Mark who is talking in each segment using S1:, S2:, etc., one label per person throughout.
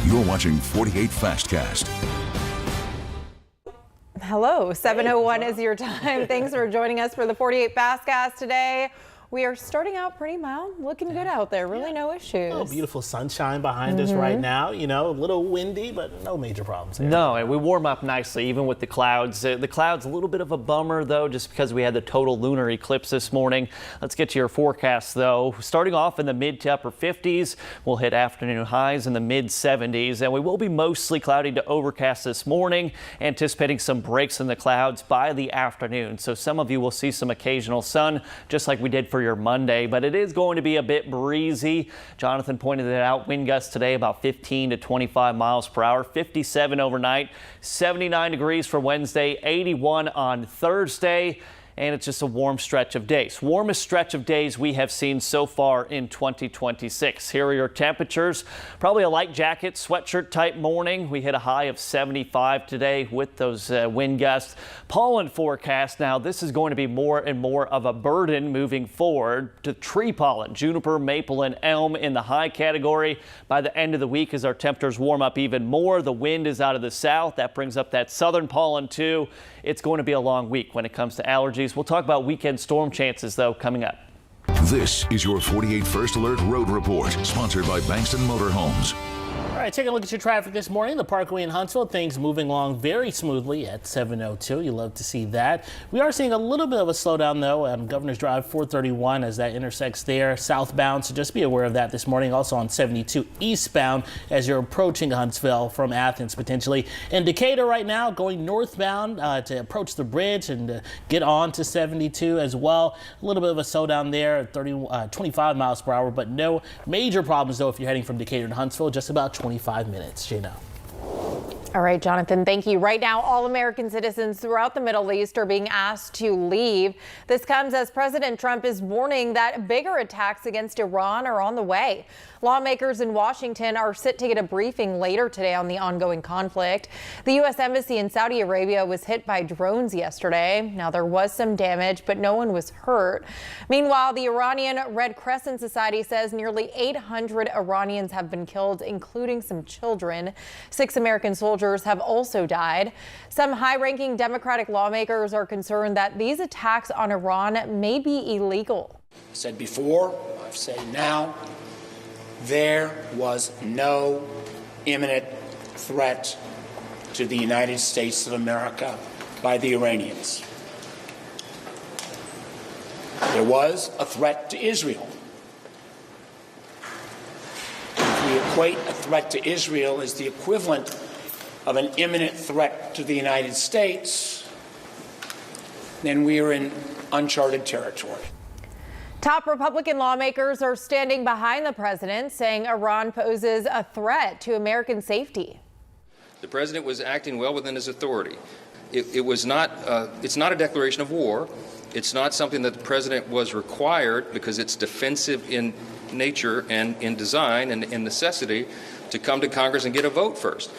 S1: You're watching 48 Fastcast.
S2: Hello, 7:01 is your time. Thanks for joining us for the 48 Fastcast today. We are starting out pretty mild, looking good out there. Really no issues.
S3: Oh, beautiful sunshine behind us right now. You know, a little windy, but no major problems there.
S4: No, and we warm up nicely, even with the clouds. The clouds, a little bit of a bummer, though, just because we had the total lunar eclipse this morning. Let's get to your forecast, though. Starting off in the mid to upper 50s, we'll hit afternoon highs in the mid 70s, and we will be mostly cloudy to overcast this morning, anticipating some breaks in the clouds by the afternoon. So some of you will see some occasional sun, just like we did for your Monday, but it is going to be a bit breezy. Jonathan pointed it out. Wind gusts today about 15 to 25 miles per hour, 57 overnight, 79 degrees for Wednesday, 81 on Thursday. And it's just a warm stretch of days. Warmest stretch of days we have seen so far in 2026. Here are your temperatures. Probably a light jacket, sweatshirt type morning. We hit a high of 75 today with those wind gusts. Pollen forecast now. This is going to be more and more of a burden moving forward to tree pollen. Juniper, maple, and elm in the high category. By the end of the week, as our temperatures warm up even more, the wind is out of the south. That brings up that southern pollen too. It's going to be a long week when it comes to allergies. We'll talk about weekend storm chances, though, coming up.
S1: This is your 48 First Alert Road Report, sponsored by Bankston Motorhomes.
S3: All right, taking a look at your traffic this morning. The Parkway in Huntsville, things moving along very smoothly at 7:02. You love to see that. We are seeing a little bit of a slowdown, though, on Governor's Drive 431 as that intersects there southbound. So just be aware of that this morning. Also on 72 eastbound as you're approaching Huntsville from Athens, potentially. In Decatur right now, going northbound to approach the bridge and get on to 72 as well. A little bit of a slowdown there at 25 miles per hour, but no major problems, though, if you're heading from Decatur to Huntsville. Just about 25 minutes, Jana.
S2: All right, Jonathan, thank you. Right now, all American citizens throughout the Middle East are being asked to leave. This comes as President Trump is warning that bigger attacks against Iran are on the way. Lawmakers in Washington are set to get a briefing later today on the ongoing conflict. The U.S. Embassy in Saudi Arabia was hit by drones yesterday. Now, there was some damage, but no one was hurt. Meanwhile, the Iranian Red Crescent Society says nearly 800 Iranians have been killed, including some children. 6 American soldiers have also died. Some high-ranking Democratic lawmakers are concerned that these attacks on Iran may be illegal.
S5: I said before, I've said now, there was no imminent threat to the United States of America by the Iranians. There was a threat to Israel. If we equate a threat to Israel as the equivalent of an imminent threat to the United States, then we are in uncharted territory.
S2: Top Republican lawmakers are standing behind the president, saying Iran poses a threat to American safety.
S6: The president was acting well within his authority. It's not a declaration of war. It's not something that the president was required, because it's defensive in nature and in design and in necessity, to come to Congress and get a vote first.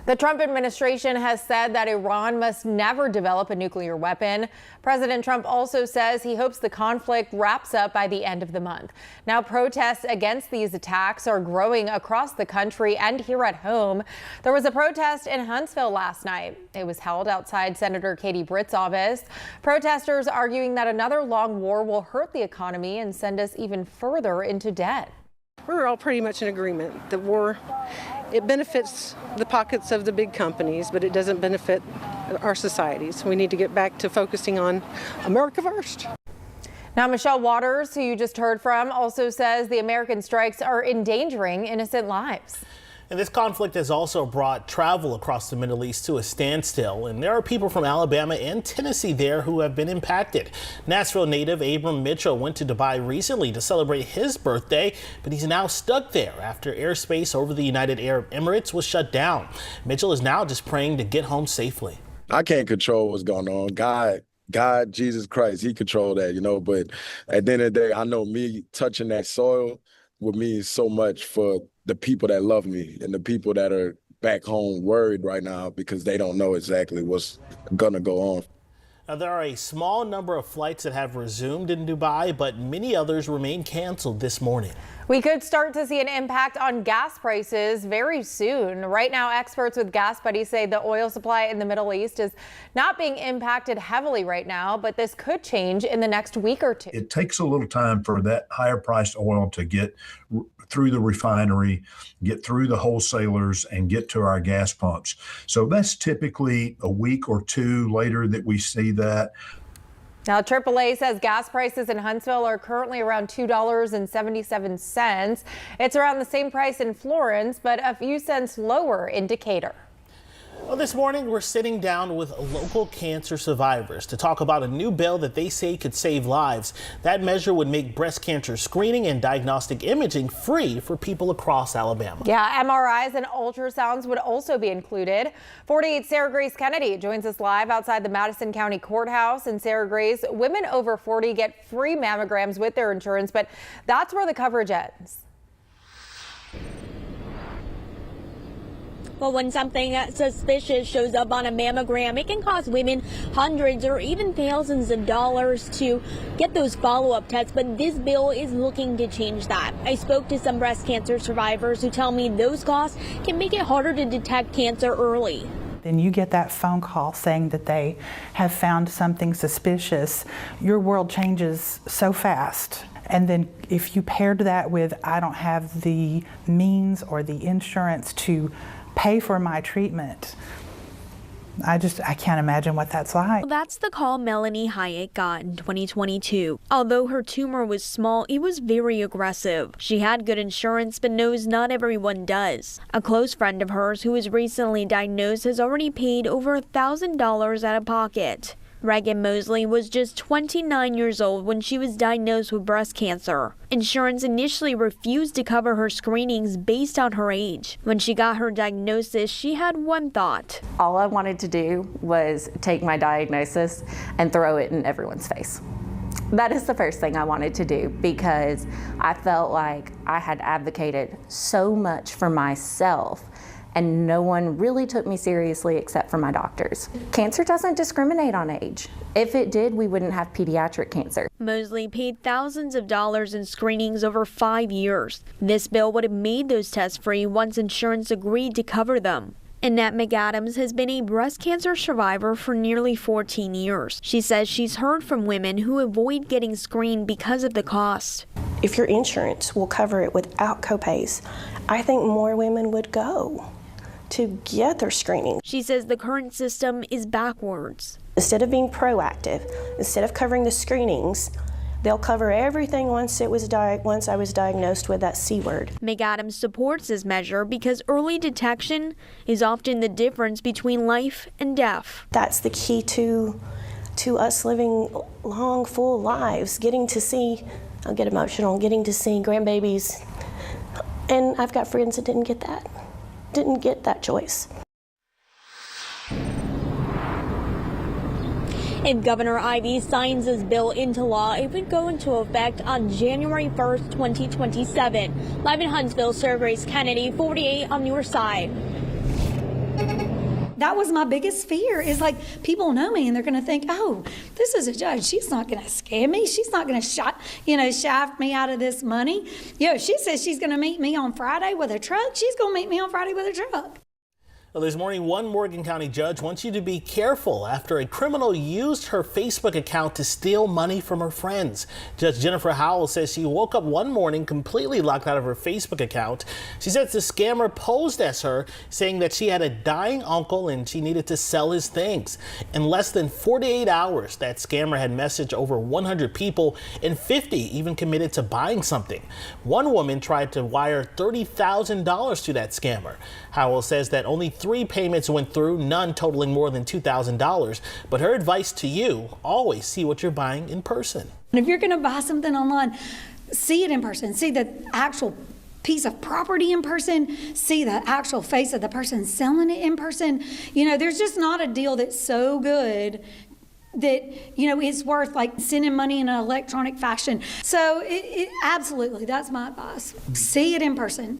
S2: The Trump administration has said that Iran must never develop a nuclear weapon. President Trump also says he hopes the conflict wraps up by the end of the month. Now, protests against these attacks are growing across the country and here at home. There was a protest in Huntsville last night. It was held outside Senator Katie Britt's office. Protesters arguing that another long war will hurt the economy and send us even further into debt.
S7: We're all pretty much in agreement. The war, it benefits the pockets of the big companies, but it doesn't benefit our societies. We need to get back to focusing on America first.
S2: Now, Michelle Waters, who you just heard from, also says the American strikes are endangering innocent lives.
S3: And this conflict has also brought travel across the Middle East to a standstill. And there are people from Alabama and Tennessee there who have been impacted. Nashville native Abram Mitchell went to Dubai recently to celebrate his birthday, but he's now stuck there after airspace over the United Arab Emirates was shut down. Mitchell is now just praying to get home safely.
S8: I can't control what's going on. God, Jesus Christ, he controlled that, but at the end of the day, I know me touching that soil would mean so much for the people that love me and the people that are back home worried right now because they don't know exactly what's going to go on.
S3: Now, there are a small number of flights that have resumed in Dubai, but many others remain canceled this morning.
S2: We could start to see an impact on gas prices very soon. Right now, experts with Gas Buddy say the oil supply in the Middle East is not being impacted heavily right now, but this could change in the next week or two.
S9: It takes a little time for that higher priced oil to get through the refinery, get through the wholesalers, and get to our gas pumps. So that's typically a week or two later that we see that.
S2: Now, AAA says gas prices in Huntsville are currently around $2.77. It's around the same price in Florence, but a few cents lower in Decatur.
S3: Well, this morning, we're sitting down with local cancer survivors to talk about a new bill that they say could save lives. That measure would make breast cancer screening and diagnostic imaging free for people across Alabama.
S2: Yeah, MRIs and ultrasounds would also be included. 48 Sarah Grace Kennedy joins us live outside the Madison County Courthouse. And Sarah Grace, women over 40 get free mammograms with their insurance, but that's where the coverage ends.
S10: Well, when something suspicious shows up on a mammogram, it can cost women hundreds or even thousands of dollars to get those follow-up tests. But this bill is looking to change that. I spoke to some breast cancer survivors who tell me those costs can make it harder to detect cancer early.
S11: Then you get that phone call saying that they have found something suspicious. Your world changes so fast. And then if you paired that with, I don't have the means or the insurance to pay for my treatment, I can't imagine what that's like.
S10: That's the call Melanie Hyatt got in 2022. Although her tumor was small, it was very aggressive. She had good insurance, but knows not everyone does. A close friend of hers who was recently diagnosed has already paid over $1,000 out of pocket. Reagan Mosley was just 29 years old when she was diagnosed with breast cancer. Insurance initially refused to cover her screenings based on her age. When she got her diagnosis, she had one thought.
S12: All I wanted to do was take my diagnosis and throw it in everyone's face. That is the first thing I wanted to do because I felt like I had advocated so much for myself and no one really took me seriously except for my doctors. Cancer doesn't discriminate on age. If it did, we wouldn't have pediatric cancer.
S10: Mosley paid thousands of dollars in screenings over 5 years. This bill would have made those tests free once insurance agreed to cover them. Annette McAdams has been a breast cancer survivor for nearly 14 years. She says she's heard from women who avoid getting screened because of the cost.
S13: If your insurance will cover it without copays, I think more women would go to get their screening.
S10: She says the current system is backwards.
S13: Instead of being proactive, instead of covering the screenings, they'll cover everything once I was diagnosed with that C word.
S10: McAdams supports this measure because early detection is often the difference between life and death.
S13: That's the key to us living long, full lives, getting to see, I'll get emotional, getting to see grandbabies. And I've got friends that didn't get that choice.
S10: If Governor Ivey signs this bill into law, it would go into effect on January 1st, 2027. Live in Huntsville, Sarah Grace Kennedy, 48 on your side.
S14: That was my biggest fear, is like people know me and they're going to think, oh, this is a judge. She's not going to scam me. She's not going to shaft me out of this money. She says she's going to meet me on Friday with a truck. She's going to meet me on Friday with a truck.
S3: Well, this morning, one Morgan County judge wants you to be careful after a criminal used her Facebook account to steal money from her friends. Judge Jennifer Howell says she woke up one morning completely locked out of her Facebook account. She says the scammer posed as her, saying that she had a dying uncle and she needed to sell his things. In less than 48 hours, that scammer had messaged over 100 people and 50 even committed to buying something. One woman tried to wire $30,000 to that scammer. Howell says that only 3 payments went through, none totaling more than $2,000. But her advice to you, always see what you're buying in person.
S14: And if you're going to buy something online, see it in person. See the actual piece of property in person. See the actual face of the person selling it in person. There's just not a deal that's so good that, it's worth like sending money in an electronic fashion. So it absolutely, that's my advice. See it in person.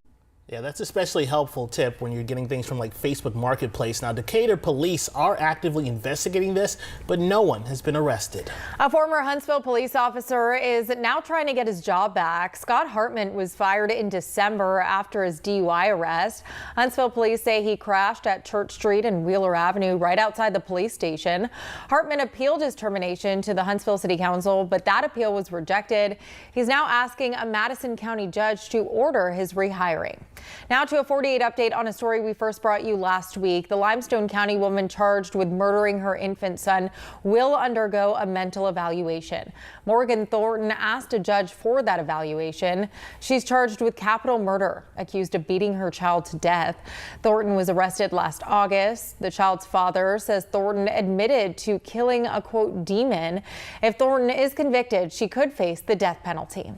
S3: Yeah, that's especially helpful tip when you're getting things from like Facebook Marketplace. Now, Decatur police are actively investigating this, but no one has been arrested.
S2: A former Huntsville police officer is now trying to get his job back. Scott Hartman was fired in December after his DUI arrest. Huntsville police say he crashed at Church Street and Wheeler Avenue right outside the police station. Hartman appealed his termination to the Huntsville City Council, but that appeal was rejected. He's now asking a Madison County judge to order his rehiring. Now to a 48 update on a story we first brought you last week. The Limestone County woman charged with murdering her infant son will undergo a mental evaluation. Morgan Thornton asked a judge for that evaluation. She's charged with capital murder, accused of beating her child to death. Thornton was arrested last August. The child's father says Thornton admitted to killing a, quote, demon. If Thornton is convicted, she could face the death penalty.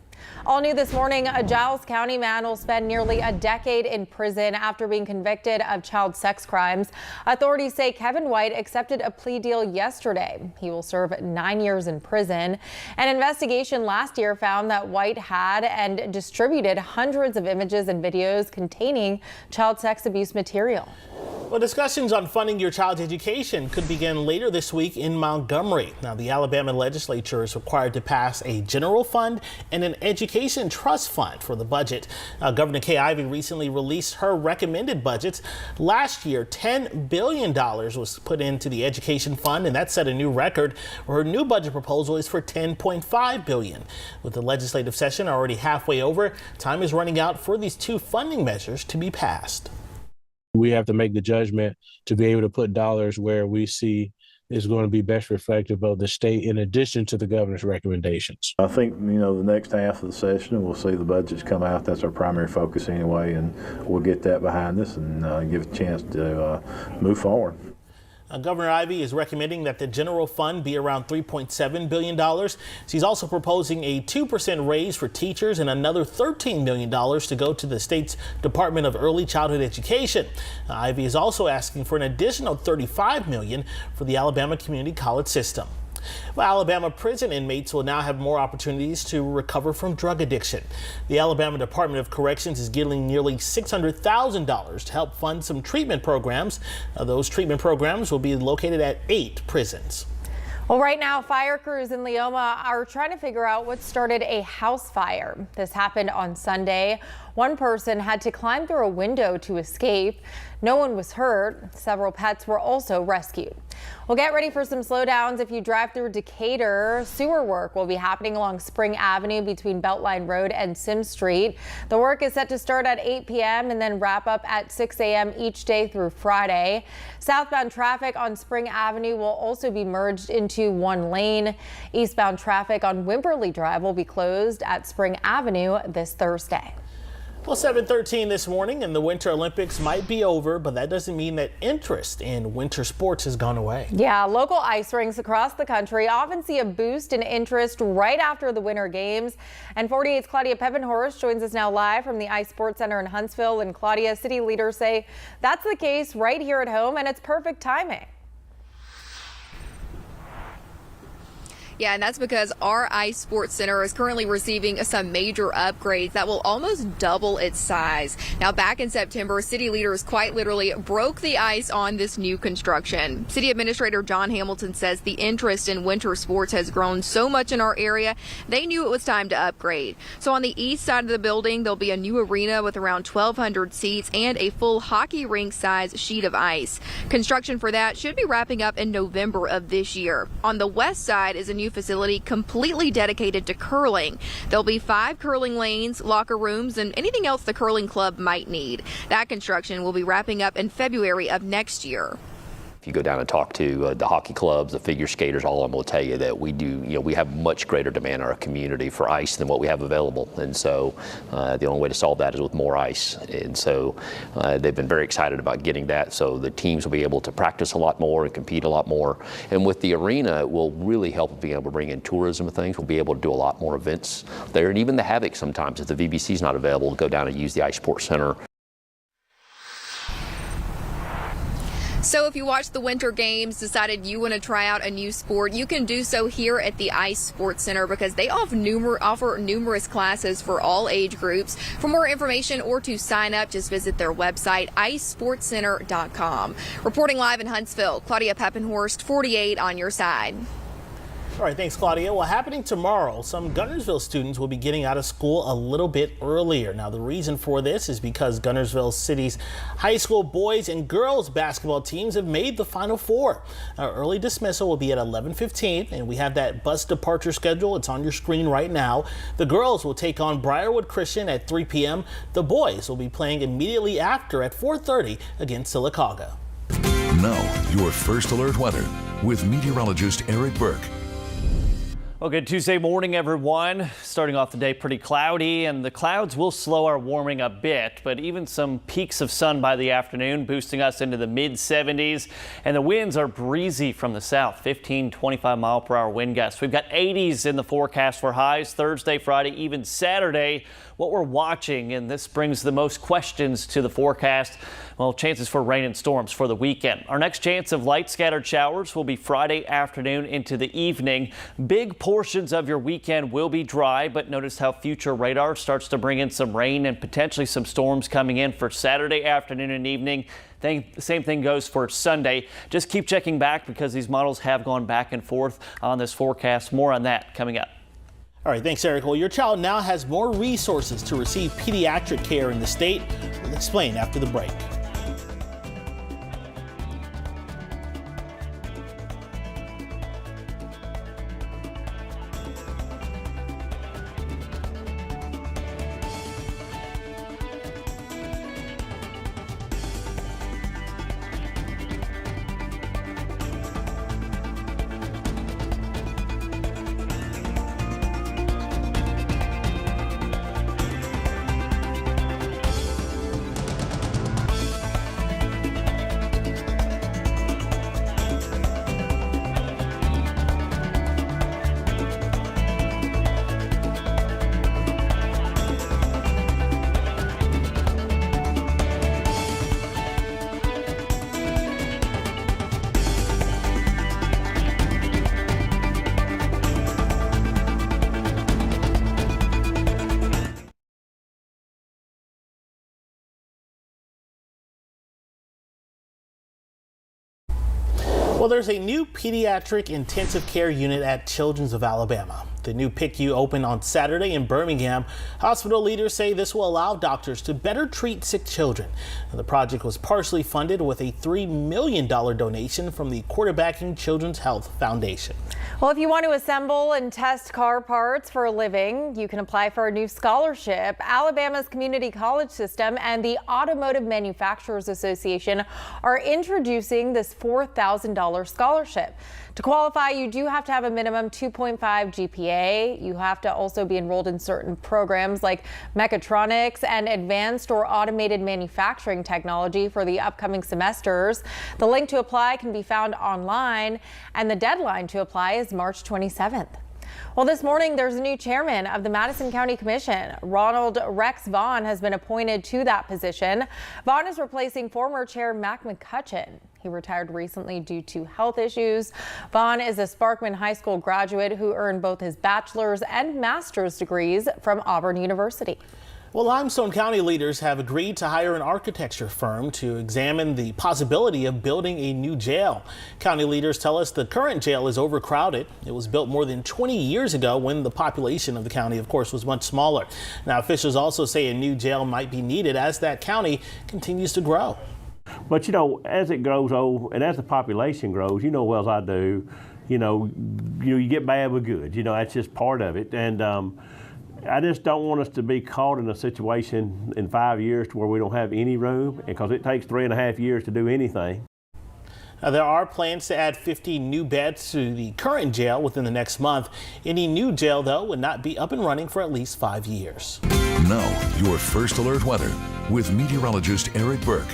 S2: All new this morning, a Giles County man will spend nearly a decade in prison after being convicted of child sex crimes. Authorities say Kevin White accepted a plea deal yesterday. He will serve 9 years in prison. An investigation last year found that White had and distributed hundreds of images and videos containing child sex abuse material.
S3: Well, discussions on funding your child's education could begin later this week in Montgomery. Now, the Alabama legislature is required to pass a general fund and an education trust fund for the budget. Governor Kay Ivey recently released her recommended budgets. Last year, $10 billion was put into the education fund, and that set a new record. Her new budget proposal is for $10.5 billion. With the legislative session already halfway over, time is running out for these two funding measures to be passed.
S15: We have to make the judgment to be able to put dollars where we see is going to be best reflective of the state in addition to the governor's recommendations.
S16: I think, the next half of the session, we'll see the budgets come out. That's our primary focus anyway, and we'll get that behind us and give a chance to move forward.
S3: Governor Ivey is recommending that the general fund be around $3.7 billion. She's also proposing a 2% raise for teachers and another $13 million to go to the state's Department of Early Childhood Education. Ivey is also asking for an additional $35 million for the Alabama Community College system. Well, Alabama prison inmates will now have more opportunities to recover from drug addiction. The Alabama Department of Corrections is getting nearly $600,000 to help fund some treatment programs. Those treatment programs will be located at 8 prisons.
S2: Well, right now, fire crews in Leoma are trying to figure out what started a house fire. This happened on Sunday. One person had to climb through a window to escape. No one was hurt. Several pets were also rescued. Well, get ready for some slowdowns if you drive through Decatur. Sewer work will be happening along Spring Avenue between Beltline Road and Sim Street. The work is set to start at 8 p.m. and then wrap up at 6 a.m. each day through Friday. Southbound traffic on Spring Avenue will also be merged into one lane. Eastbound traffic on Wimberley Drive will be closed at Spring Avenue this Thursday.
S3: Well, 7:13 this morning, and the Winter Olympics might be over, but that doesn't mean that interest in winter sports has gone away.
S2: Yeah, local ice rinks across the country often see a boost in interest right after the Winter Games. And 48's Claudia Peppenhorst joins us now live from the Ice Sports Center in Huntsville. And Claudia, city leaders say that's the case right here at home, and it's perfect timing.
S17: Yeah, and that's because our Ice Sports Center is currently receiving some major upgrades that will almost double its size. Now, back in September, city leaders quite literally broke the ice on this new construction. City Administrator John Hamilton says the interest in winter sports has grown so much in our area, they knew it was time to upgrade. So on the east side of the building, there'll be a new arena with around 1,200 seats and a full hockey rink size sheet of ice. Construction for that should be wrapping up in November of this year. On the west side is a new facility completely dedicated to curling. There'll be 5 curling lanes, locker rooms, and anything else the curling club might need. That construction will be wrapping up in February of next year.
S18: If you go down and talk to the hockey clubs, the figure skaters, all of them will tell you that we do, we have much greater demand in our community for ice than what we have available. And so the only way to solve that is with more ice. And so they've been very excited about getting that. So the teams will be able to practice a lot more and compete a lot more. And with the arena, it will really help being able to bring in tourism and things. We'll be able to do a lot more events there. And even the Havoc sometimes, if the VBC is not available, we'll go down and use the Ice Sports Center.
S17: So if you watched the Winter Games, decided you want to try out a new sport, you can do so here at the ICE Sports Center because they offer numerous classes for all age groups. For more information or to sign up, just visit their website, icesportscenter.com. Reporting live in Huntsville, Claudia Peppenhorst, 48 on your side.
S3: All right, thanks, Claudia. Well, happening tomorrow, some Guntersville students will be getting out of school a little bit earlier. Now, the reason for this is because Guntersville City's high school boys and girls basketball teams have made the Final Four. Our early dismissal will be at 11:15, and we have that bus departure schedule. It's on your screen right now. The girls will take on Briarwood Christian at 3 p.m. The boys will be playing immediately after at 4:30 against Sylacauga.
S1: Now, your first alert weather with meteorologist Eric Burke.
S4: Well, good Tuesday morning, everyone. Starting off the day pretty cloudy, and the clouds will slow our warming a bit, but even some peaks of sun by the afternoon, boosting us into the mid-70s. And the winds are breezy from the south, 15, 25 mile per hour wind gusts. We've got 80s in the forecast for highs Thursday, Friday, even Saturday. What we're watching, and this brings the most questions to the forecast, well, chances for rain and storms for the weekend. Our next chance of light scattered showers will be Friday afternoon into the evening. Big portions of your weekend will be dry, but notice how future radar starts to bring in some rain and potentially some storms coming in for Saturday afternoon and evening. Same thing goes for Sunday. Just keep checking back because these models have gone back and forth on this forecast. More on that coming up.
S3: All right, thanks, Eric. Well, your child now has more resources to receive pediatric care in the state. We'll explain after the break. Well, there's a new pediatric intensive care unit at Children's of Alabama. The new PICU opened on Saturday in Birmingham. Hospital leaders say this will allow doctors to better treat sick children. The project was partially funded with a $3 million donation from the Quarterbacking Children's Health Foundation.
S2: Well, if you want to assemble and test car parts for a living, you can apply for a new scholarship. Alabama's community college system and the Automotive Manufacturers Association are introducing this $4,000 scholarship. To qualify, you do have to have a minimum 2.5 GPA. You have to also be enrolled in certain programs like mechatronics and advanced or automated manufacturing technology for the upcoming semesters. The link to apply can be found online, and the deadline to apply is March 27th. Well, this morning, there's a new chairman of the Madison County Commission. Ronald Rex Vaughn has been appointed to that position. Vaughn is replacing former chair Mac McCutcheon. He retired recently due to health issues. Vaughn is a Sparkman High School graduate who earned both his bachelor's and master's degrees from Auburn University.
S3: Well, Limestone County leaders have agreed to hire an architecture firm to examine the possibility of building a new jail. County leaders tell us the current jail is overcrowded. It was built more than 20 years ago when the population of the county, of course, was much smaller. Now, officials also say a new jail might be needed as that county continues to grow.
S19: But, you know, as it grows old and as the population grows, you know well as I do, you get bad with good. That's just part of it. And I just don't want us to be caught in a situation in 5 years to where we don't have any room, because it takes 3.5 years to do anything.
S3: Now, there are plans to add 50 new beds to the current jail within the next month. Any new jail, though, would not be up and running for at least 5 years.
S1: Now, your first alert weather with meteorologist Eric Burke.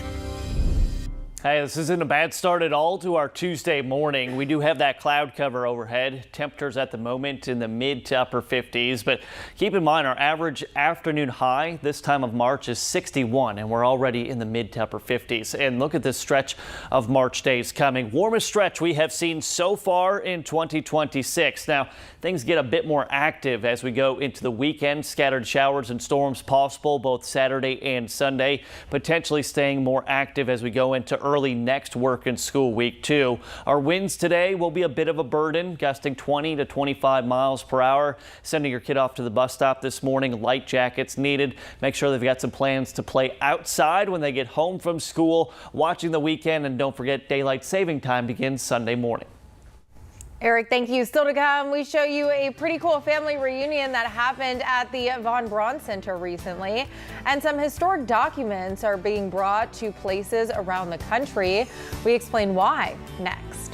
S4: Hey, this isn't a bad start at all to our Tuesday morning. We do have that cloud cover overhead. Temperatures at the moment in the mid to upper 50s, but keep in mind our average afternoon high this time of March is 61, and we're already in the mid to upper 50s. And look at this stretch of March days coming. Warmest stretch we have seen so far in 2026. Now, things get a bit more active as we go into the weekend. Scattered showers and storms possible both Saturday and Sunday, potentially staying more active as we go into early next work and school week too. Our winds today will be a bit of a burden, gusting 20 to 25 miles per hour. Sending your kid off to the bus stop this morning, light jackets needed. Make sure they've got some plans to play outside when they get home from school, watching the weekend, and don't forget daylight saving time begins Sunday morning.
S2: Eric, thank you. Still to come, we show you a pretty cool family reunion that happened at the Von Braun Center recently. And some historic documents are being brought to places around the country. We explain why next.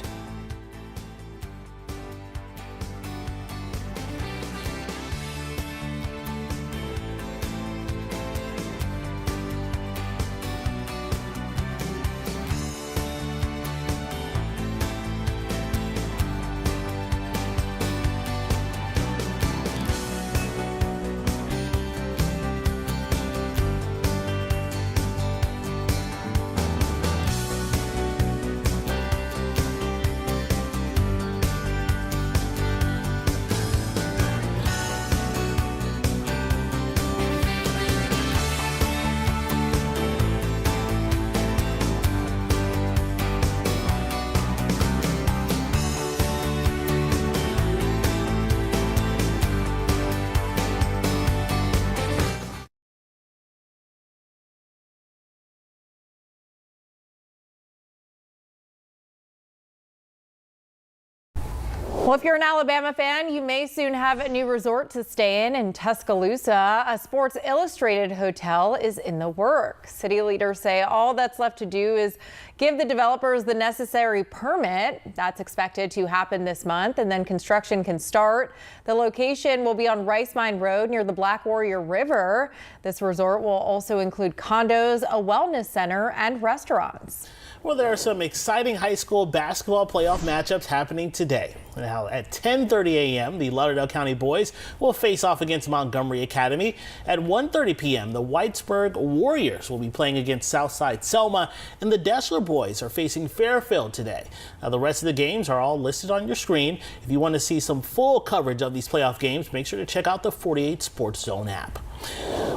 S2: Well, if you're an Alabama fan, you may soon have a new resort to stay in Tuscaloosa. A Sports Illustrated hotel is in the works. City leaders say all that's left to do is give the developers the necessary permit. That's expected to happen this month, and then construction can start. The location will be on Rice Mine Road near the Black Warrior River. This resort will also include condos, a wellness center, and restaurants.
S3: Well, there are some exciting high school basketball playoff matchups happening today. Now, at 10:30 a.m., the Lauderdale County boys will face off against Montgomery Academy. At 1:30 p.m., the Whitesburg Warriors will be playing against Southside Selma, and the Deshler boys are facing Fairfield today. Now, the rest of the games are all listed on your screen. If you want to see some full coverage of these playoff games, make sure to check out the 48 Sports Zone app.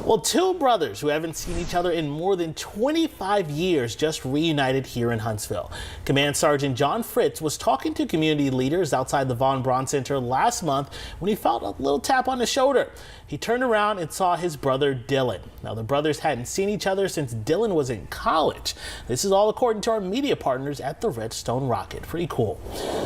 S3: Well, two brothers who haven't seen each other in more than 25 years just reunited here in Huntsville. Command Sergeant John Fritz was talking to community leaders outside the Von Braun Center last month when he felt a little tap on the shoulder. He turned around and saw his brother Dylan. Now, the brothers hadn't seen each other since Dylan was in college. This is all according to our media partners at the Redstone Rocket. Pretty cool.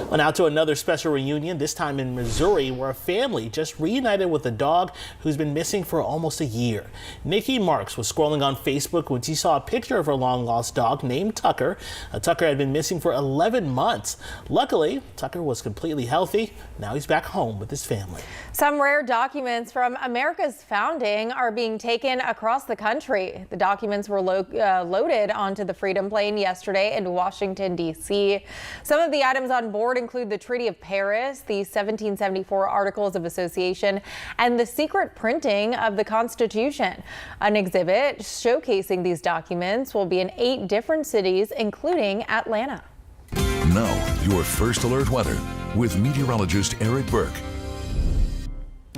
S3: Well, now to another special reunion, this time in Missouri, where a family just reunited with a dog who's been missing for almost a year. Nikki Marks was scrolling on Facebook when she saw a picture of her long-lost dog named Tucker. Tucker had been missing for 11 months. Luckily, Tucker was completely healthy. Now he's back home with his family.
S2: Some rare documents from America's founding are being taken across the country. The documents were loaded onto the Freedom Plane yesterday in Washington, D.C. Some of the items on board include the Treaty of Paris, the 1774 Articles of Association, and the secret printing of the Constitution. An exhibit showcasing these documents will be in 8 different cities, including Atlanta.
S1: Now, your first alert weather with meteorologist Eric Burke.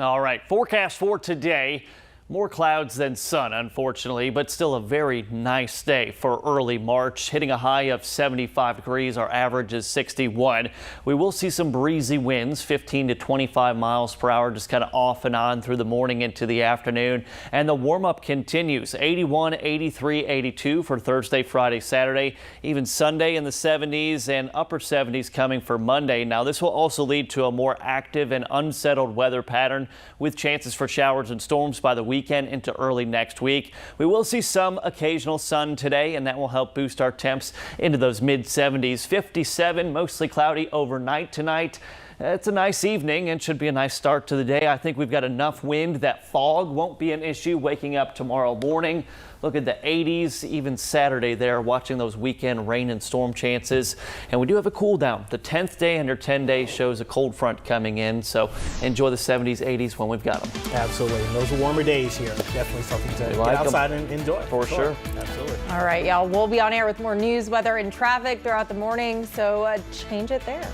S4: All right, forecast for today. More clouds than sun, unfortunately, but still a very nice day for early March. Hitting a high of 75 degrees, our average is 61. We will see some breezy winds, 15 to 25 miles per hour, just kind of off and on through the morning into the afternoon. And the warm-up continues, 81, 83, 82 for Thursday, Friday, Saturday, even Sunday in the 70s and upper 70s coming for Monday. Now, this will also lead to a more active and unsettled weather pattern with chances for showers and storms by the weekend into early next week. We will see some occasional sun today, and that will help boost our temps into those mid 70s. 57, mostly cloudy overnight tonight. It's a nice evening and should be a nice start to the day. I think we've got enough wind that fog won't be an issue waking up tomorrow morning. Look at the 80s, even Saturday there, watching those weekend rain and storm chances. And we do have a cool down. The 10th day under 10 days shows a cold front coming in. So enjoy the 70s, 80s when we've got them.
S3: Absolutely. And those are warmer days here. Definitely something to
S4: like
S3: get outside and enjoy.
S4: For sure.
S3: Absolutely.
S2: All right, y'all. We'll be on air with more news, weather, and traffic throughout the morning. So change it there.